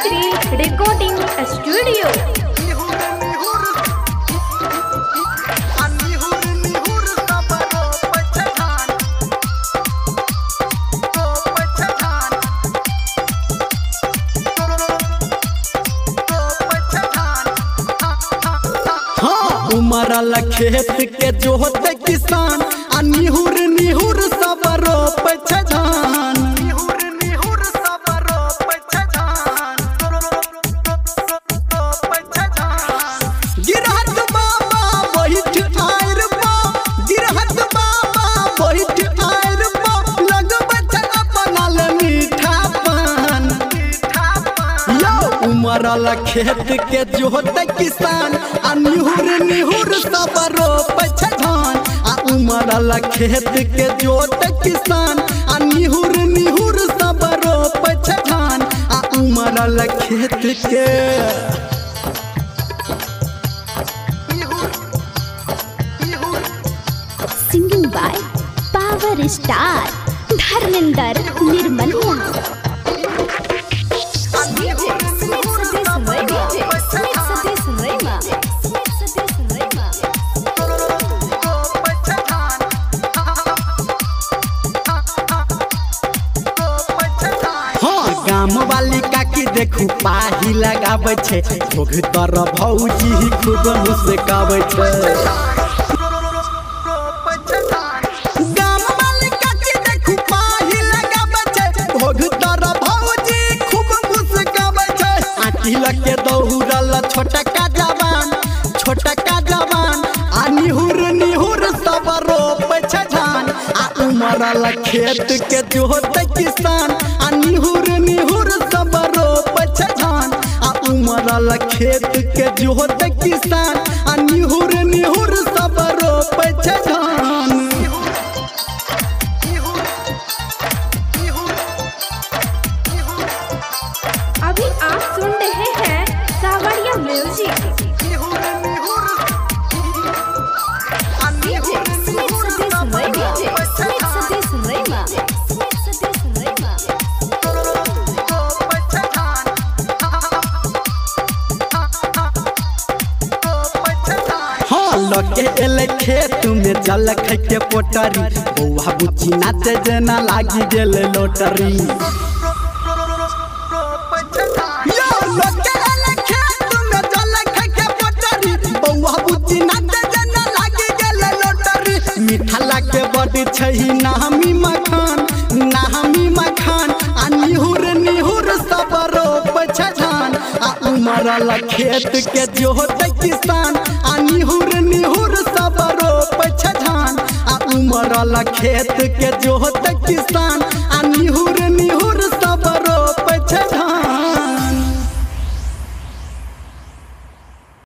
Gayatri recording studio. उमरल खेत के जोत किसान आ निहुर निहुर सब रोप धान। गिरहत बाबा बैठ आयर बा, गिरहत बाबा बैठ आयर बा, लगबत अपनल मीठा पान। यो उमरल खेत के जोत किसान आ निहुर निहुर सब रोप धान। आ उमरल खेत के जोत किसान आ निहुर निहुर सब रोप धान। आ उमरल खेत के singing by power star Dharmendra Nirmaliya. गाम वाली काकी देखू पाही लगाबै छे, भोग तर भौजी खूब मुस्काबै छे। गाम वाली काकी देखू पाही लगाबै छे, भोग तर भौजी खूब मुस्काबै छे। आटी लगे दौड़ल छोटका जवान, छोटका जवान आ निहुर निहुर सब रोप छे धान। आ उमरल खेत के जोत किसान आ निहुर निहुर सब रोप छे धान। आ उमरल खेत के जोत किसान आ निहुर निहुर सब रोप छे धान। अभी आप सुन रहे हैं सावरिया म्यूजिक। लगे एले खेत में जल खाई के पोटरी, बौआ बुच्ची नाचे जेना लागी गेल लोटरी। यो लगे एले खेत में जल खाई के पोटरी, बौआ बुच्ची नाचे जेना लागी गेल लोटरी। मीठा लागे बड़ी छही नामी मखान, नामी मखान आ निहुर निहुर सब रोप छे धान। आ उमरल खेत के जोत किसान आ निहुर निहुर सब रोप छे धान। आ उमरल खेत के जोत किसान